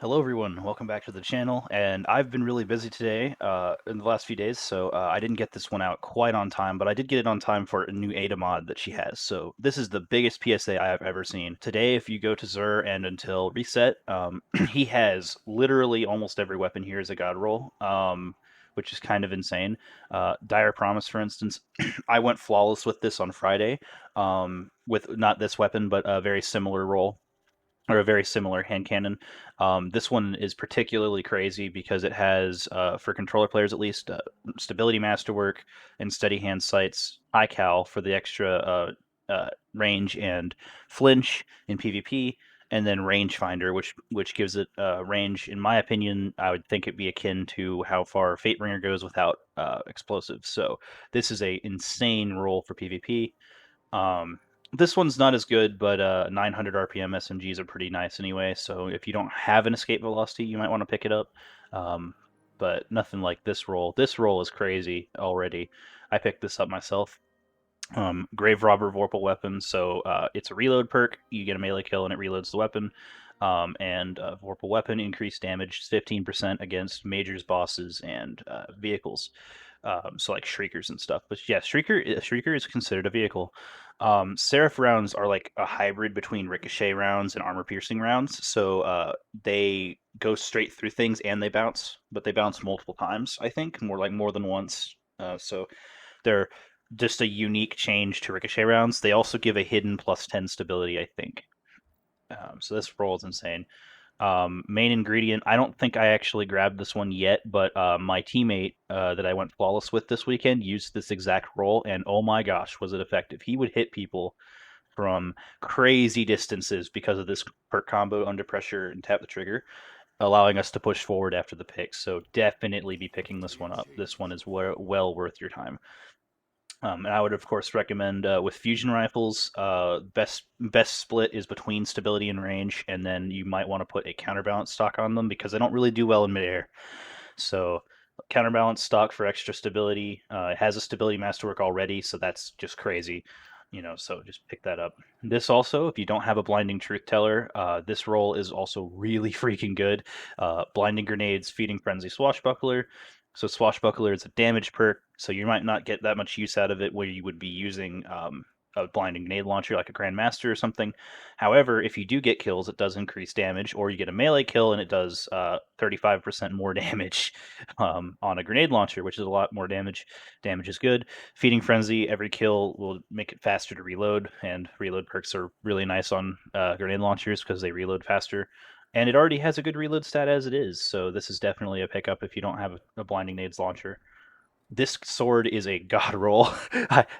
Hello everyone, welcome back to the channel, and I've been really busy today in the last few days, so I didn't get this one out quite on time, but I did get it on time for a new ADA mod that she has. So this is the biggest PSA I have ever seen. Today, if you go to Zur and until reset, he has literally almost every weapon here as a god roll, which is kind of insane. Dire Promise, for instance, I went flawless with this on Friday, with not this weapon, but a very similar roll or a very similar hand cannon. This one is particularly crazy because it has, for controller players at least, stability masterwork and steady hand sights, high cal for the extra range and flinch in PvP, and then rangefinder, which gives it range. In my opinion, I would think it'd be akin to how far Fate Bringer goes without explosives. So this is a insane roll for PvP. Um, this one's not as good, but 900 RPM SMGs are pretty nice anyway. So if you don't have an escape velocity, you might want to pick it up. Um, but nothing like this roll. This roll is crazy already. I picked this up myself. Grave Robber Vorpal weapon. So it's a reload perk. You get a melee kill and it reloads the weapon. And Vorpal weapon increased damage 15% against majors, bosses, and vehicles. So like shriekers and stuff. But yeah, shrieker is considered a vehicle. Seraph rounds are like a hybrid between ricochet rounds and armor piercing rounds. So they go straight through things and they bounce, but they bounce multiple times. I think more than once. So they're just a unique change to ricochet rounds. They also give a hidden +10 stability, I think. So this roll is insane. Main ingredient, I don't think I actually grabbed this one yet, but my teammate that I went flawless with this weekend used this exact roll, and oh my gosh, was it effective. He would hit people from crazy distances because of this perk combo under pressure and tap the trigger, allowing us to push forward after the pick. So definitely be picking this one up. This one is well worth your time. And I would, of course, recommend with fusion rifles, best split is between stability and range, and then you might want to put a counterbalance stock on them because they don't really do well in midair. So counterbalance stock for extra stability. It has a stability masterwork already, so that's just crazy. So just pick that up. This also, if you don't have a blinding truth teller, this roll is also really freaking good. Blinding grenades, feeding frenzy, swashbuckler. So Swashbuckler is a damage perk, so you might not get that much use out of it where you would be using a blinding grenade launcher like a Grandmaster or something. However, if you do get kills, it does increase damage, or you get a melee kill and it does 35% more damage on a grenade launcher, which is a lot more damage. Damage is good. Feeding Frenzy, every kill will make it faster to reload, and reload perks are really nice on grenade launchers because they reload faster. And it already has a good reload stat as it is, so this is definitely a pickup if you don't have a Blinding Nades launcher. This sword is a god roll.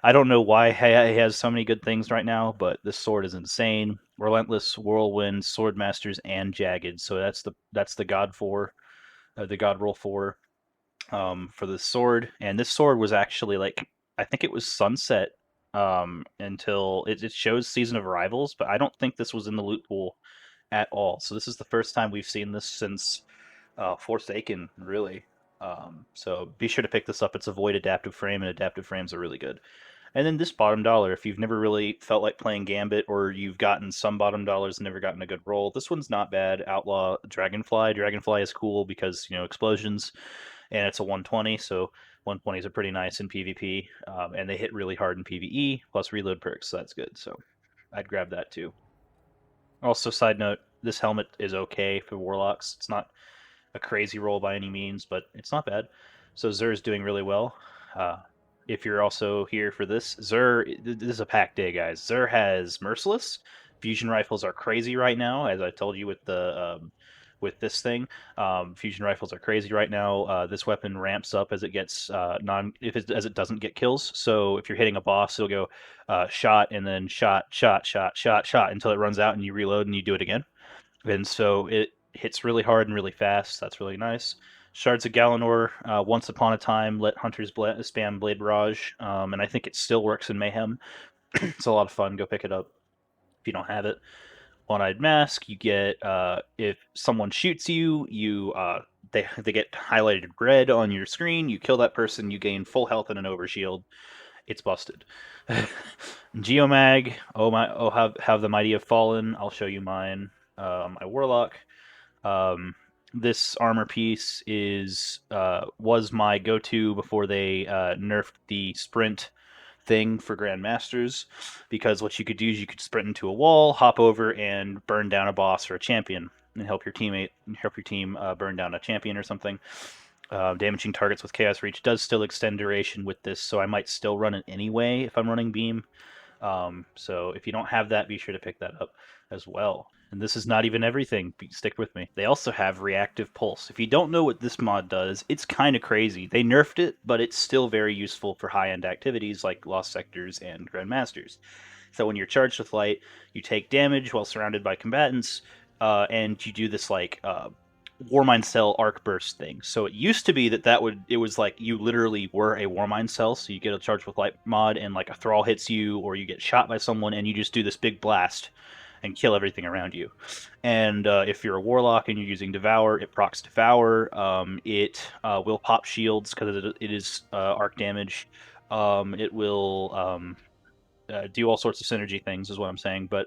I don't know why he has so many good things right now, but this sword is insane. Relentless, Whirlwind, Sword Masters, and Jagged. So that's the god four, the god roll for the sword. And this sword was actually like, I think it was sunset until it shows Season of Arrivals, but I don't think this was in the loot pool at all. So this is the first time we've seen this since Forsaken, really. So be sure to pick this up. It's a void adaptive frame, and adaptive frames are really good. And then this bottom dollar, if you've never really felt like playing Gambit, or you've gotten some bottom dollars and never gotten a good roll, this one's not bad. Outlaw Dragonfly. Dragonfly is cool because, explosions, and it's a 120, so 120s are pretty nice in PvP, and they hit really hard in PvE, plus reload perks, so that's good. So I'd grab that too. Also, side note, this helmet is okay for Warlocks. It's not a crazy roll by any means, but it's not bad. So Zur is doing really well. Uh, if you're also here for this, this is a packed day, guys. Zur has Merciless. Fusion rifles are crazy right now, as I told you with this thing. Fusion rifles are crazy right now. This weapon ramps up as it gets as it doesn't get kills. So if you're hitting a boss, it'll go shot and then shot, shot, shot, shot, shot until it runs out and you reload and you do it again. And so it hits really hard and really fast. That's really nice. Shards of Galanor, once upon a time, let hunters spam Blade Barrage, and I think it still works in Mayhem. It's a lot of fun. Go pick it up if you don't have it. One-Eyed Mask, you get, if someone shoots you, they get highlighted red on your screen. You kill that person, you gain full health and an overshield. It's busted. Geomag, have the mighty have fallen. I'll show you mine. My Warlock. This armor piece is was my go-to before they nerfed the sprint thing for Grandmasters, because what you could do is you could sprint into a wall, hop over, and burn down a boss or a champion, and help your team burn down a champion or something. Damaging targets with Chaos Reach does still extend duration with this, so I might still run it anyway if I'm running Beam. So if you don't have that, be sure to pick that up as well. And this is not even everything. Stick with me. They also have Reactive Pulse. If you don't know what this mod does, it's kind of crazy. They nerfed it, but it's still very useful for high-end activities like Lost Sectors and Grandmasters. So when you're charged with light, you take damage while surrounded by combatants, and you do this like Warmind Cell arc burst thing. So it used to be it was like you literally were a Warmind Cell, so you get a charge with light mod and like a thrall hits you or you get shot by someone and you just do this big blast and kill everything around you. And if you're a Warlock and you're using Devour, it procs Devour. It will pop shields because it is arc damage. It will do all sorts of synergy things, is what I'm saying. But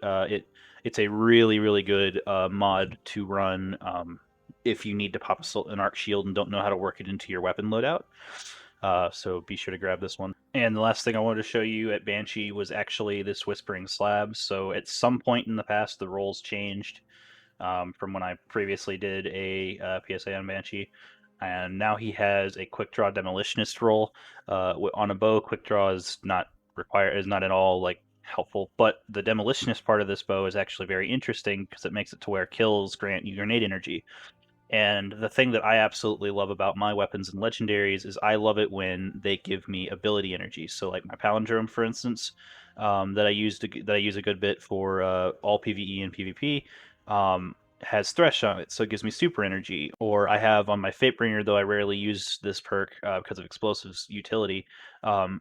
it's a really good mod to run if you need to pop an arc shield and don't know how to work it into your weapon loadout. So be sure to grab this one. And the last thing I wanted to show you at Banshee was actually this Whispering Slab. So at some point in the past, the roles changed from when I previously did a PSA on Banshee. And now he has a quick draw demolitionist role. On a bow, quick draw is not at all like helpful, but the demolitionist part of this bow is actually very interesting because it makes it to where kills grant you grenade energy. And the thing that I absolutely love about my weapons and legendaries is I love it when they give me ability energy. So like my palindrome, for instance, that I use a good bit for all PVE and PvP, has Thresh on it, so it gives me super energy. Or I have on my Fatebringer, though I rarely use this perk because of explosives utility,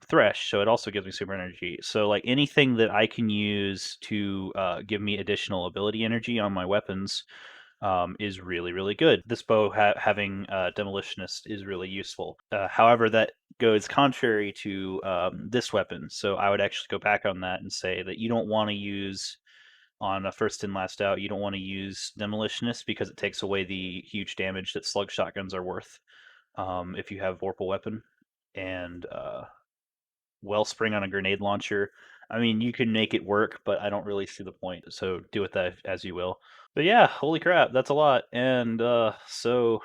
Thresh, so it also gives me super energy. So like anything that I can use to give me additional ability energy on my weapons is really good. This bow having Demolitionist is really useful. However, that goes contrary to this weapon, so I would actually go back on that and say that you don't want to use on a first in last out. You don't want to use Demolitionist because it takes away the huge damage that slug shotguns are worth if you have Vorpal weapon and Wellspring on a grenade launcher. I mean, you can make it work, but I don't really see the point. So do with that as you will. But yeah, holy crap, that's a lot. And so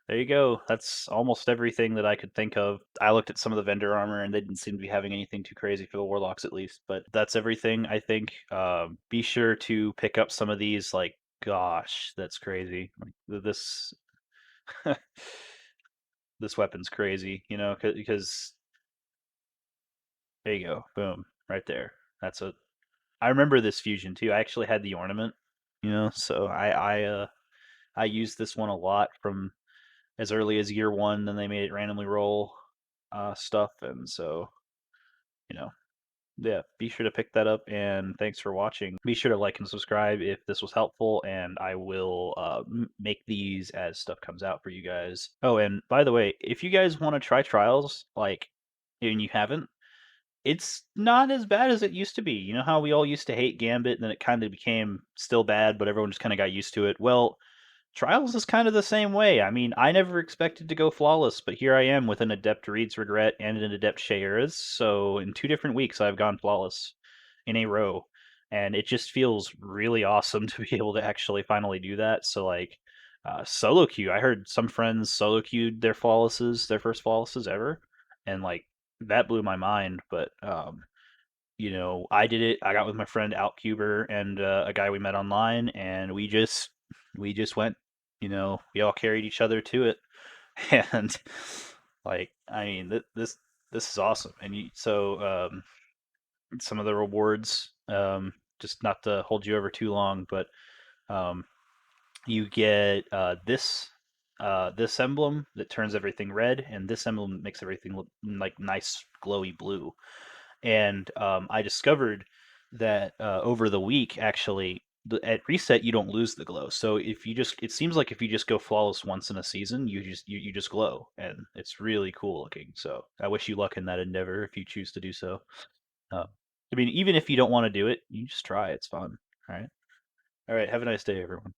there you go. That's almost everything that I could think of. I looked at some of the vendor armor and they didn't seem to be having anything too crazy for the Warlocks at least. But that's everything, I think. Be sure to pick up some of these. Like, gosh, that's crazy. Like, this weapon's crazy, because there you go. Boom. Right there. I remember this fusion too. I actually had the ornament, so I used this one a lot from as early as year one. Then they made it randomly roll stuff, and so you know, yeah. Be sure to pick that up, and thanks for watching. Be sure to like and subscribe if this was helpful, and I will make these as stuff comes out for you guys. Oh, and by the way, if you guys want to try trials, and you haven't, it's not as bad as it used to be. You know how we all used to hate Gambit, and then it kind of became still bad, but everyone just kind of got used to it? Well, Trials is kind of the same way. I mean, I never expected to go flawless, but here I am with an Adept Reed's Regret and an Adept Shares. So in 2 different weeks, I've gone flawless in a row. And it just feels really awesome to be able to actually finally do that. So, like, solo queue, I heard some friends solo queued their first flawlesses ever. And, like, that blew my mind. But I did it. I got with my friend Outcuber and a guy we met online, and we just went. We all carried each other to it, and like I mean, this is awesome. And some of the rewards, just not to hold you over too long, but um, you get this emblem that turns everything red, and this emblem makes everything look like nice glowy blue. And I discovered that over the week, actually, at reset you don't lose the glow. So it seems like if you just go flawless once in a season, you just glow, and it's really cool looking. So I wish you luck in that endeavor if you choose to do so. Uh, I mean, even if you don't want to do it, you just try. It's fun. All right. All right. Have a nice day, everyone.